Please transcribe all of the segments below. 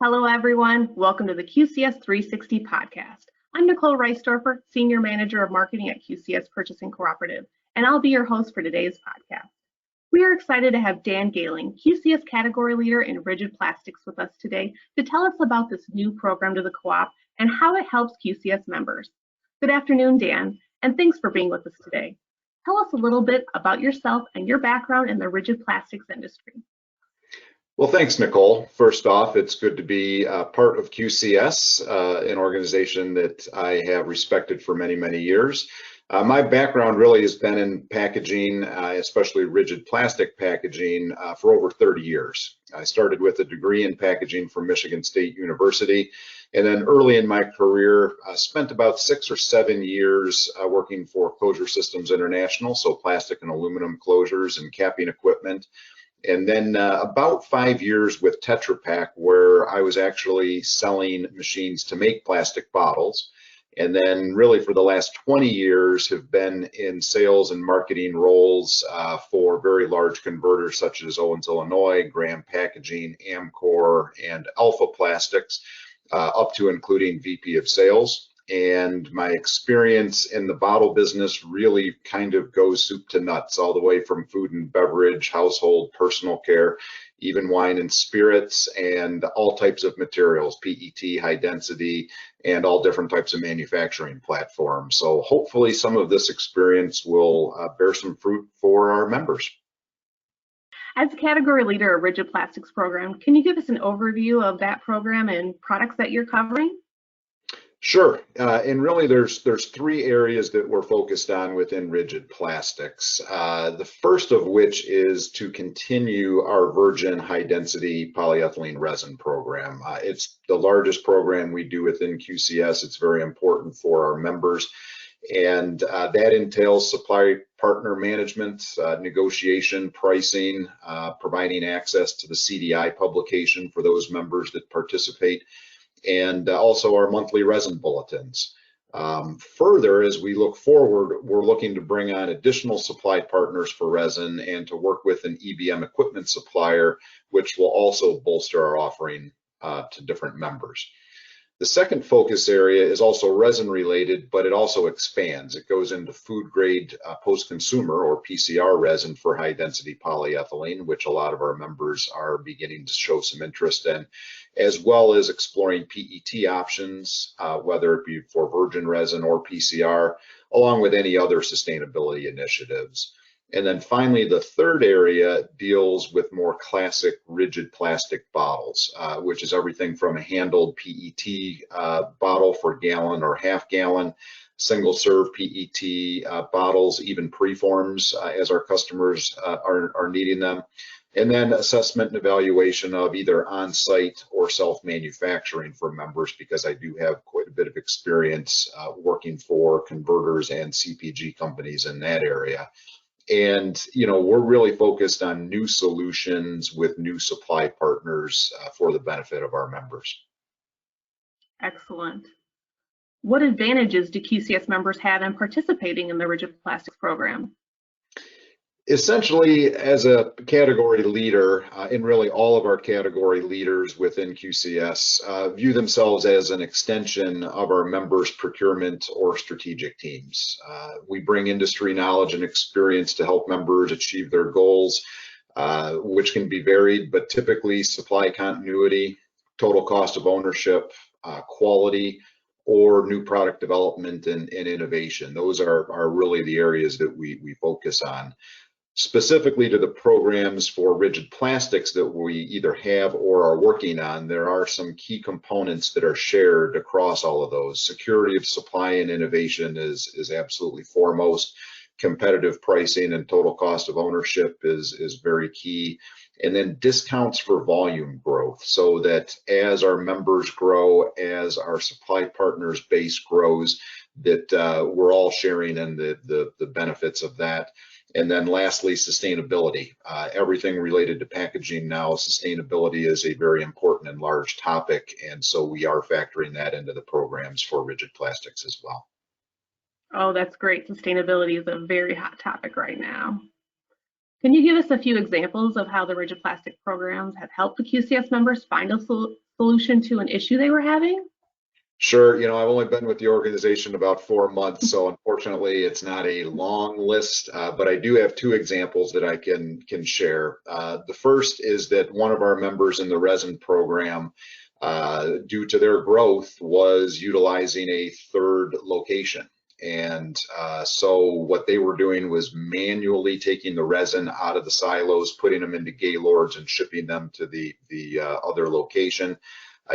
Hello, everyone. Welcome to the QCS 360 podcast. I'm Nicole Reisdorfer, Senior Manager of Marketing at QCS Purchasing Cooperative, and I'll be your host for today's podcast. We are excited to have Dan Gehling, QCS Category Leader in Rigid Plastics, with us today to tell us about this new program to the co-op and how it helps QCS members. Good afternoon, Dan, and thanks for being with us today. Tell us a little bit about yourself and your background in the rigid plastics industry. Well, thanks, Nicole. First off, it's good to be part of QCS, an organization that I have respected for many, many years. My background really has been in packaging, especially rigid plastic packaging, for over 30 years. I started with a degree in packaging from Michigan State University, and then early in my career, spent about 6 or 7 years working for Closure Systems International, so plastic and aluminum closures and capping equipment. And then about 5 years with Tetra Pak, where I was actually selling machines to make plastic bottles. And then really for the last 20 years have been in sales and marketing roles for very large converters such as Owens, Illinois, Graham Packaging, Amcor, and Alpha Plastics, up to including VP of Sales. And my experience in the bottle business really kind of goes soup to nuts, all the way from food and beverage, household, personal care, even wine and spirits, and all types of materials, PET, high density, and all different types of manufacturing platforms. So hopefully some of this experience will bear some fruit for our members. As a category leader of Rigid Plastics program, can you give us an overview of that program and products that you're covering? Sure, and really there's 3 areas that we're focused on within rigid plastics. The first of which is to continue our virgin high density polyethylene resin program. It's the largest program we do within QCS. It's very important for our members, and that entails supply partner management, negotiation, pricing, providing access to the CDI publication for those members that participate, and also our monthly resin bulletins. Further, as we look forward, we're looking to bring on additional supply partners for resin and to work with an EBM equipment supplier, which will also bolster our offering to different members. The second focus area is also resin related, but it also expands. It goes into food grade post-consumer or PCR resin for high density polyethylene, which a lot of our members are beginning to show some interest in, as well as exploring PET options, whether it be for virgin resin or PCR, along with any other sustainability initiatives. And then finally, the third area deals with more classic rigid plastic bottles, which is everything from a handled PET bottle for gallon or half gallon, single serve PET bottles, even preforms as our customers are needing them. And then assessment and evaluation of either on-site or self-manufacturing for members, because I do have quite a bit of experience working for converters and CPG companies in that area. And, we're really focused on new solutions with new supply partners for the benefit of our members. Excellent. What advantages do QCS members have in participating in the Rigid Plastics program? Essentially, as a category leader, and really all of our category leaders within QCS view themselves as an extension of our members' procurement or strategic teams. We bring industry knowledge and experience to help members achieve their goals, which can be varied, but typically supply continuity, total cost of ownership, quality, or new product development and innovation. Those are really the areas that we focus on. Specifically to the programs for rigid plastics that we either have or are working on, there are some key components that are shared across all of those. Security of supply and innovation is absolutely foremost. Competitive pricing and total cost of ownership is very key. And then discounts for volume growth, so that as our members grow, as our supply partners base grows, that we're all sharing in the benefits of that. And then lastly, sustainability. Everything related to packaging now, sustainability is a very important and large topic, and so we are factoring that into the programs for rigid plastics as well. Oh, that's great. Sustainability is a very hot topic right now. Can you give us a few examples of how the rigid plastic programs have helped the QCS members find a solution to an issue they were having? Sure. I've only been with the organization about 4 months, so unfortunately it's not a long list, but I do have two examples that I can share. The first is that one of our members in the resin program, due to their growth, was utilizing a third location. And so what they were doing was manually taking the resin out of the silos, putting them into gaylords and shipping them to the other location.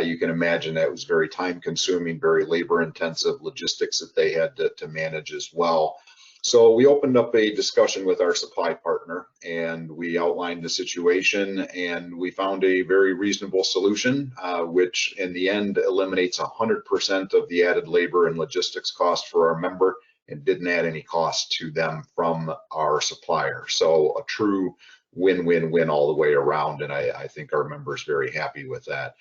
You can imagine that was very time consuming, very labor intensive logistics that they had to manage as well. So we opened up a discussion with our supply partner and we outlined the situation, and we found a very reasonable solution, which in the end eliminates 100% of the added labor and logistics cost for our member and didn't add any cost to them from our supplier. So a true win-win-win all the way around, and I think our member is very happy with that.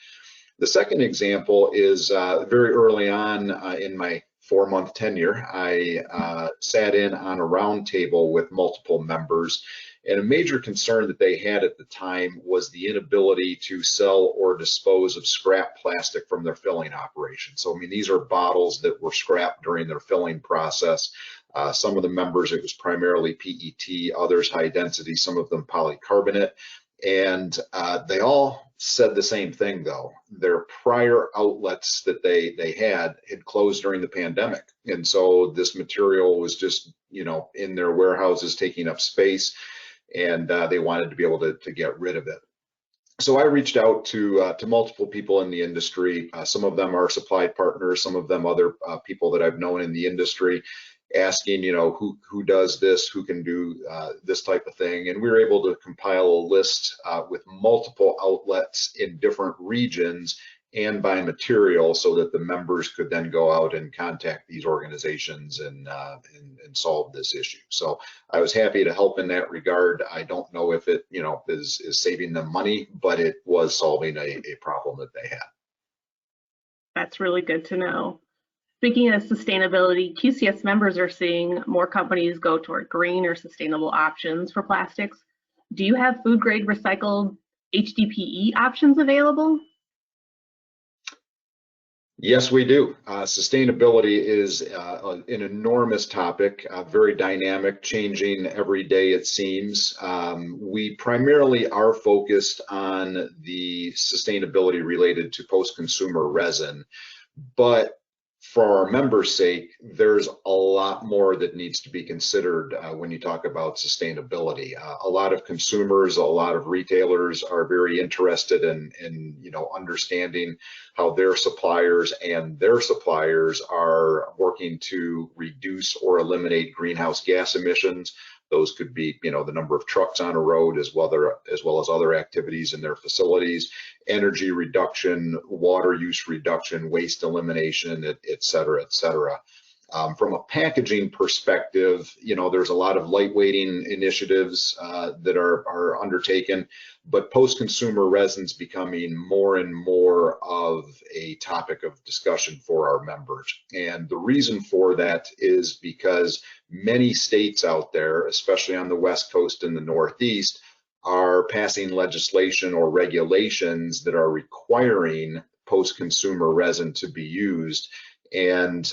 The second example is very early on in my 4-month tenure, I sat in on a roundtable with multiple members, and a major concern that they had at the time was the inability to sell or dispose of scrap plastic from their filling operation. So, I mean, these are bottles that were scrapped during their filling process. Some of the members, it was primarily PET, others high density, some of them polycarbonate. And they all said the same thing, though. Their prior outlets that they had closed during the pandemic. And so this material was just, in their warehouses taking up space, and they wanted to be able to get rid of it. So I reached out to multiple people in the industry. Some of them are supply partners, some of them other people that I've known in the industry, asking, who does this, who can do this type of thing. And we were able to compile a list with multiple outlets in different regions and by material, so that the members could then go out and contact these organizations and solve this issue. So I was happy to help in that regard. I don't know if it, is saving them money, but it was solving a problem that they had. That's really good to know. Speaking of sustainability, QCS members are seeing more companies go toward green or sustainable options for plastics. Do you have food grade recycled HDPE options available? Yes, we do. Sustainability is an enormous topic, very dynamic, changing every day, it seems. We primarily are focused on the sustainability related to post-consumer resin, but for our members' sake, there's a lot more that needs to be considered when you talk about sustainability. A lot of consumers, a lot of retailers are very interested in understanding how their suppliers are working to reduce or eliminate greenhouse gas emissions. Those could be, the number of trucks on a road, as well as other activities in their facilities, energy reduction, water use reduction, waste elimination, et cetera, et cetera. From a packaging perspective, there's a lot of lightweighting initiatives that are undertaken, but post-consumer resins becoming more and more of a topic of discussion for our members. And the reason for that is because many states out there, especially on the West Coast and the Northeast, are passing legislation or regulations that are requiring post-consumer resin to be used. And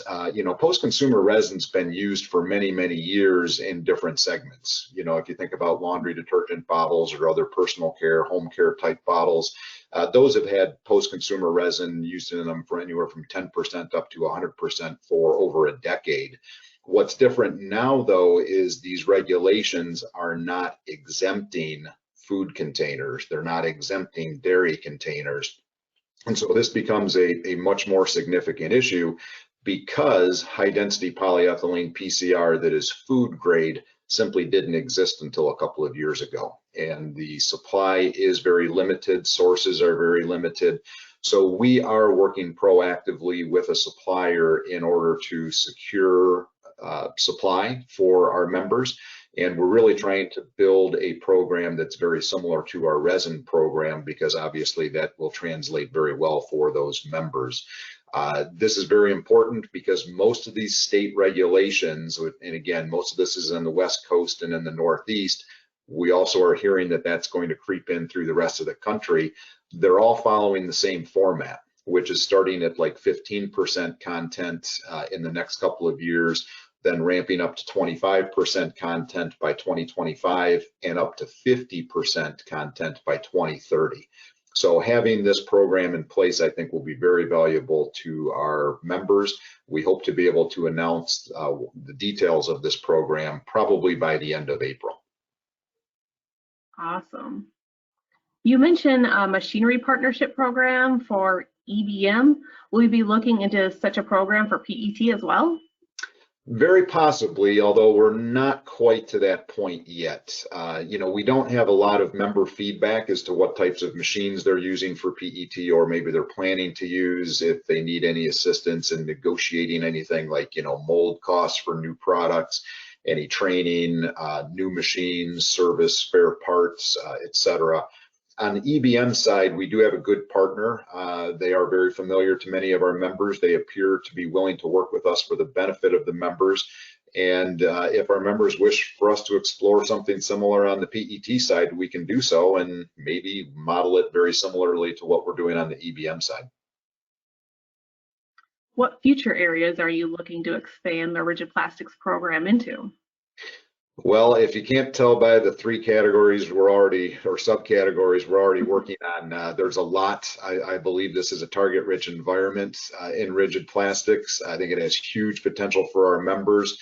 post-consumer resin's been used for many, many years in different segments. If you think about laundry detergent bottles or other personal care, home care type bottles, those have had post-consumer resin used in them for anywhere from 10% up to 100% for over a decade. What's different now, though, is these regulations are not exempting food containers. They're not exempting dairy containers. And so this becomes a much more significant issue, because high density polyethylene PCR that is food grade simply didn't exist until a couple of years ago. And the supply is very limited, sources are very limited. So we are working proactively with a supplier in order to secure supply for our members. And we're really trying to build a program that's very similar to our resin program, because obviously that will translate very well for those members. This is very important because most of these state regulations, and again, most of this is in the West Coast and in the Northeast, we also are hearing that that's going to creep in through the rest of the country. They're all following the same format, which is starting at like 15% content in the next couple of years, then ramping up to 25% content by 2025 and up to 50% content by 2030. So having this program in place, I think, will be very valuable to our members. We hope to be able to announce the details of this program probably by the end of April. Awesome. You mentioned a machinery partnership program for EBM. Will you be looking into such a program for PET as well? Very possibly, although we're not quite to that point yet. We don't have a lot of member feedback as to what types of machines they're using for PET, or maybe they're planning to use, if they need any assistance in negotiating anything like, mold costs for new products, any training, new machines, service, spare parts, etc. On the EBM side, we do have a good partner. They are very familiar to many of our members. They appear to be willing to work with us for the benefit of the members. And if our members wish for us to explore something similar on the PET side, we can do so and maybe model it very similarly to what we're doing on the EBM side. What future areas are you looking to expand the rigid plastics program into? Well, if you can't tell by the three categories we're already, or subcategories we're already working on, there's a lot. I believe this is a target-rich environment in rigid plastics. I think it has huge potential for our members.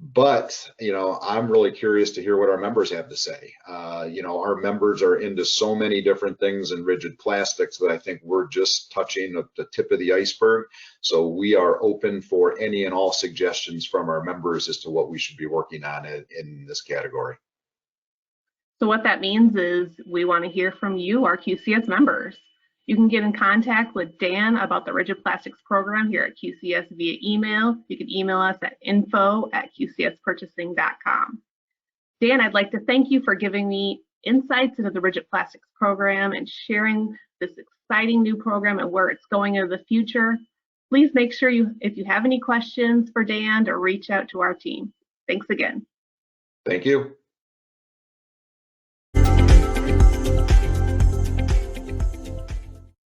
But, I'm really curious to hear what our members have to say. Our members are into so many different things in rigid plastics that I think we're just touching the tip of the iceberg. So we are open for any and all suggestions from our members as to what we should be working on in this category. So what that means is we want to hear from you, our QCS members. You can get in contact with Dan about the rigid plastics program here at QCS via email. You can email us at info@qcspurchasing.com. Dan, I'd like to thank you for giving me insights into the rigid plastics program and sharing this exciting new program and where it's going in the future. Please make sure if you have any questions for Dan, to reach out to our team. Thanks again. Thank you.